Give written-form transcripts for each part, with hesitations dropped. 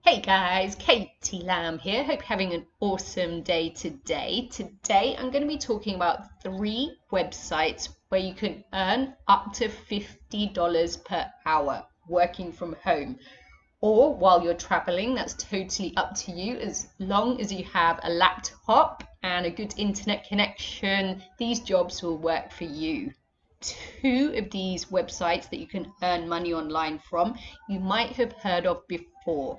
Hey guys, Katie Lamb here. Hope you're having an awesome day today. Today I'm going to be talking about 3 websites where you can earn up to $50 per hour working from home or while you're traveling. That's totally up to you as long as you have a laptop and a good internet connection. These jobs will work for you. 2 of these websites that you can earn money online from you might have heard of before,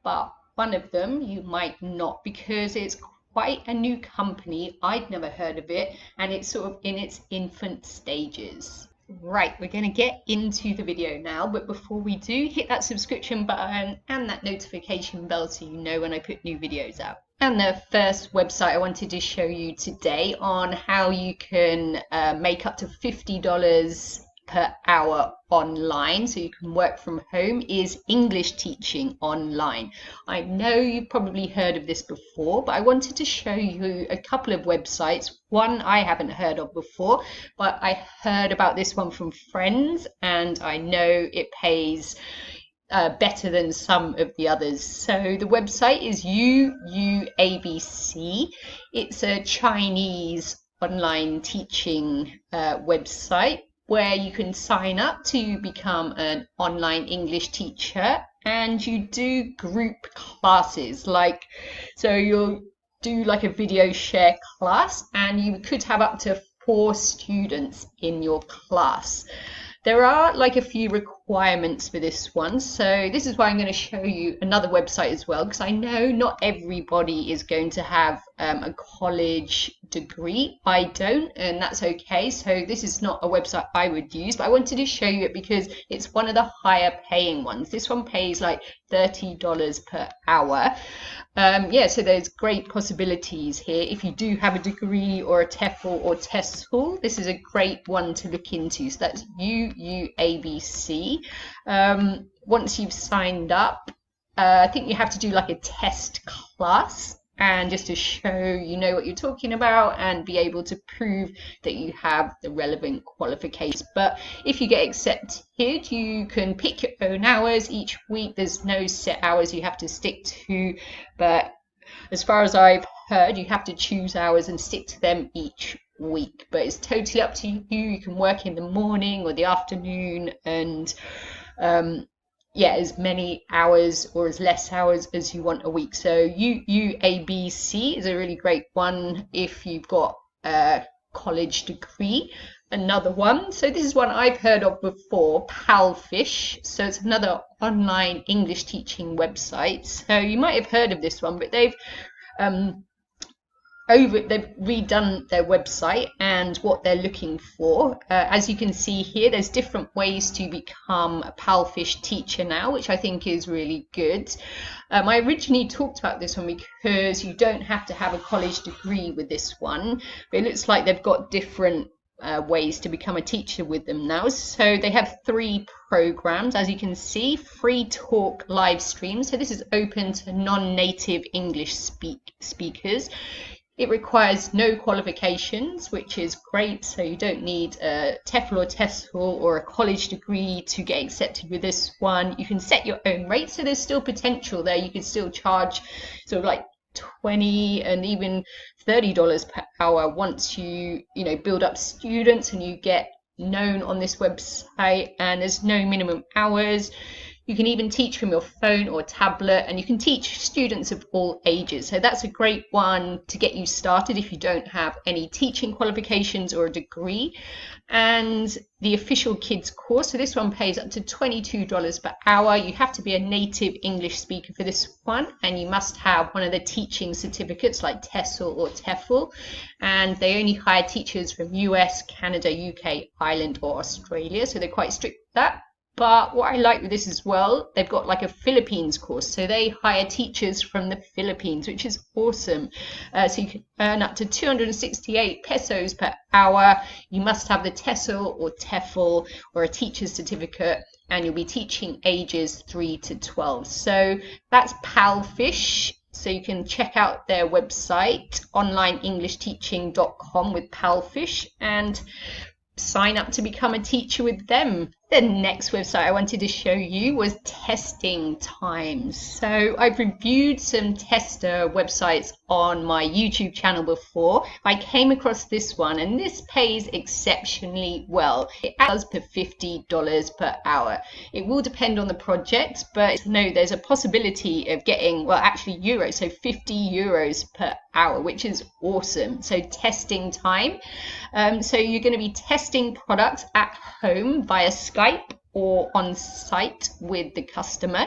but one of them you might not because it's quite a new company. I'd never heard of it and it's sort of in its infant stages. Right, we're going to get into the video now, but before we do, hit that subscription button and that notification bell so you know when I put new videos out. And the first website I wanted to show you today on how you can make up to $50 per hour online so you can work from home is English Teaching Online. I know you've probably heard of this before, but I wanted to show you a couple of websites. One I haven't heard of before, but I heard about this one from friends and I know it pays better than some of the others. So the website is UUABC. It's a Chinese online teaching website where you can sign up to become an online English teacher, and you do group classes. So you'll do like a video share class and you could have up to 4 students in your class. There are like a few requirements for this one, so this is why I'm going to show you another website as well, because I know not everybody is going to have a college degree. I don't, and that's okay. So this is not a website I would use, but I wanted to show you it because it's one of the higher paying ones. This one pays like $30 per hour. So there's great possibilities here. If you do have a degree or a TEFL or TESOL, this is a great one to look into. So that's UUABC. Once you've signed up, I think you have to do like a test class, and just to show you know what you're talking about and be able to prove that you have the relevant qualifications. But if you get accepted, you can pick your own hours each week. There's no set hours you have to stick to, but as far as I've heard, you have to choose hours and stick to them each week. But it's totally up to you. You can work in the morning or the afternoon, and as many hours or as less hours as you want a week. So UUABC is a really great one if you've got a college degree. Another one, so this is one I've heard of before, Palfish. So it's another online English teaching website. So you might have heard of this one, but they've redone their website and what they're looking for. As you can see here, there's different ways to become a Palfish teacher now, which I think is really good. I originally talked about this one because you don't have to have a college degree with this one, but it looks like they've got different ways to become a teacher with them now. So they have 3 programs, as you can see. Free talk live stream. So this is open to non-native English speakers. It requires no qualifications, which is great. So you don't need a TEFL or TESOL or a college degree to get accepted with this one. You can set your own rate, so there's still potential there. You can still charge sort of like $20 and even $30 per hour once you build up students and you get known on this website. And there's no minimum hours. You can even teach from your phone or tablet, and you can teach students of all ages. So that's a great one to get you started if you don't have any teaching qualifications or a degree. And the official kids course, so this one pays up to $22 per hour. You have to be a native English speaker for this one, and you must have one of the teaching certificates like TESOL or TEFL. And they only hire teachers from US, Canada, UK, Ireland or Australia, so they're quite strict with that. But what I like with this as well, they've got like a Philippines course. So they hire teachers from the Philippines, which is awesome. So you can earn up to 268 pesos per hour. You must have the TESOL or TEFL or a teacher's certificate, and you'll be teaching ages 3 to 12. So that's Palfish. So you can check out their website, onlineenglishteaching.com with Palfish, and sign up to become a teacher with them. The next website I wanted to show you was testing times. So I've reviewed some tester websites on my YouTube channel before. I came across this one, and this pays exceptionally well. It does for $50 per hour. It will depend on the project, but no, there's a possibility of getting, well, actually euros, so 50 euros per hour, which is awesome. So testing time. So you're going to be testing products at home via Skype or on site with the customer.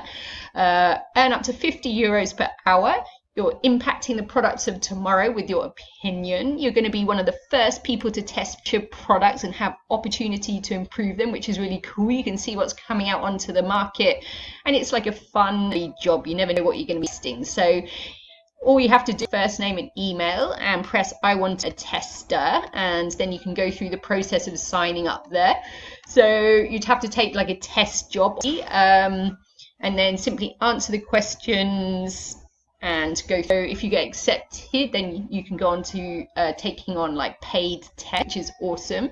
Earn up to 50 euros per hour. You're impacting the products of tomorrow with your opinion. You're going to be one of the first people to test your products and have opportunity to improve them, which is really cool. You can see what's coming out onto the market, and it's like a fun job. You never know what you're going to be testing. So all you have to do is first name and email and press I want a tester, and then you can go through the process of signing up there. So you'd have to take like a test job, and then simply answer the questions and go through. If you get accepted, then you can go on to taking on like paid test, which is awesome.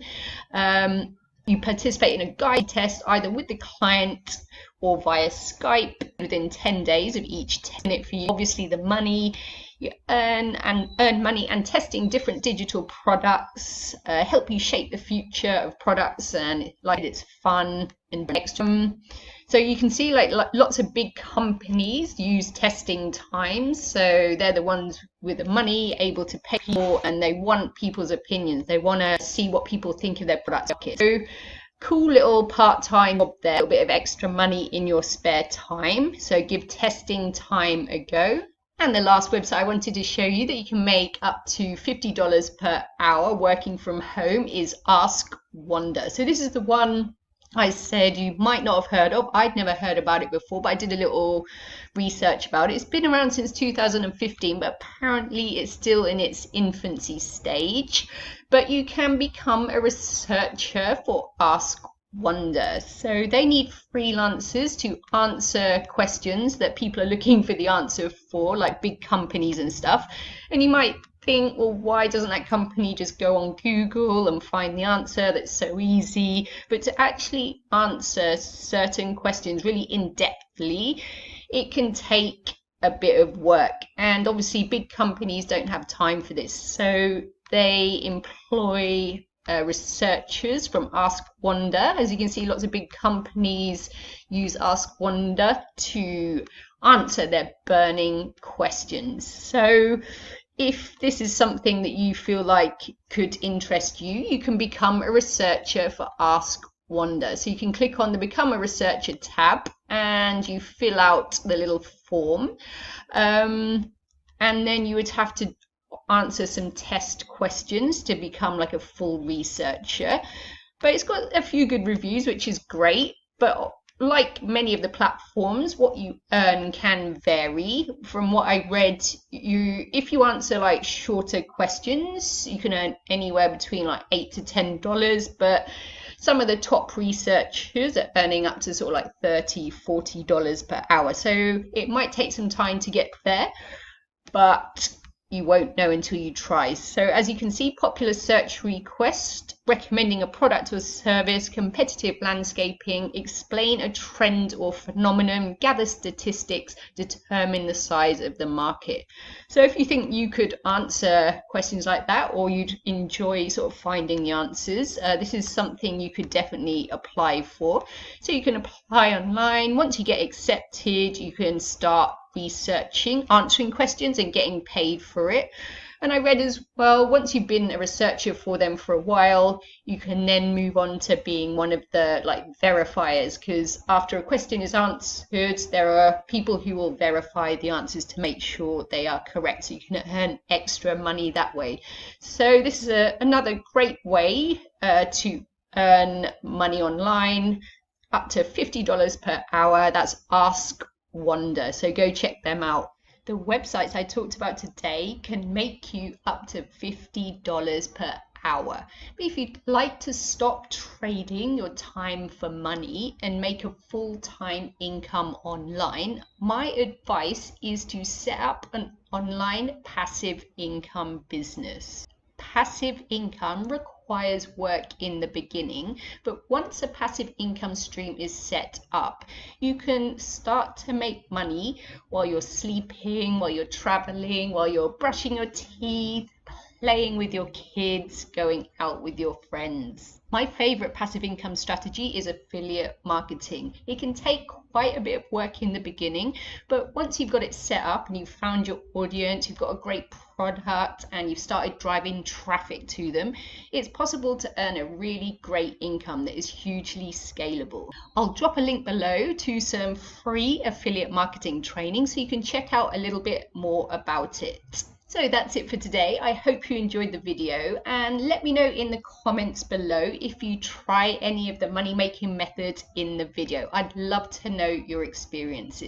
You participate in a guide test either with the client or via Skype within 10 days of each test. For you, obviously the money you earn money, and testing different digital products help you shape the future of products, and like it's fun and extra. So you can see like lots of big companies use testing times. So they're the ones with the money able to pay people, and they want people's opinions. They want to see what people think of their products. So cool little part-time job there, a little bit of extra money in your spare time. So give testing time a go. And the last website I wanted to show you that you can make up to $50 per hour working from home is Ask Wonder. So this is the one I said you might not have heard of. I'd never heard about it before, but I did a little research about it. It's been around since 2015, but apparently it's still in its infancy stage. But you can become a researcher for Ask Wonder. So they need freelancers to answer questions that people are looking for the answer for, like big companies and stuff. And you might think, well, why doesn't that company just go on Google and find the answer? That's so easy. But to actually answer certain questions really in-depthly, it can take a bit of work. And obviously big companies don't have time for this. So they employ researchers from Ask Wonder. As you can see, lots of big companies use Ask Wonder to answer their burning questions. So if this is something that you feel like could interest you, you can become a researcher for Ask Wonder. So you can click on the Become a Researcher tab and you fill out the little form. And then you would have to answer some test questions to become like a full researcher. But it's got a few good reviews, which is great. But like many of the platforms, what you earn can vary. From what I read, if you answer like shorter questions, you can earn anywhere between like $8 to $10. But some of the top researchers are earning up to sort of like $30, $40 per hour. So it might take some time to get there, but you won't know until you try. So as you can see, popular search request, recommending a product or service, competitive landscaping, explain a trend or phenomenon, gather statistics, determine the size of the market. So if you think you could answer questions like that, or you'd enjoy sort of finding the answers, this is something you could definitely apply for. So you can apply online. Once you get accepted, you can start researching, answering questions and getting paid for it. And I read as well, once you've been a researcher for them for a while, you can then move on to being one of the like verifiers, because after a question is answered, there are people who will verify the answers to make sure they are correct, so you can earn extra money that way. So this is another great way to earn money online, up to $50 per hour. That's Ask Wonder. So go check them out. The websites I talked about today can make you up to $50 per hour. But if you'd like to stop trading your time for money and make a full-time income online, my advice is to set up an online passive income business. Passive income requires requires work in the beginning, but once a passive income stream is set up, you can start to make money while you're sleeping, while you're traveling, while you're brushing your teeth, playing with your kids, going out with your friends. My favorite passive income strategy is affiliate marketing. It can take quite a bit of work in the beginning, but once you've got it set up and you've found your audience, you've got a great product and you've started driving traffic to them, it's possible to earn a really great income that is hugely scalable. I'll drop a link below to some free affiliate marketing training so you can check out a little bit more about it. So that's it for today. I hope you enjoyed the video, and let me know in the comments below if you try any of the money making methods in the video. I'd love to know your experiences.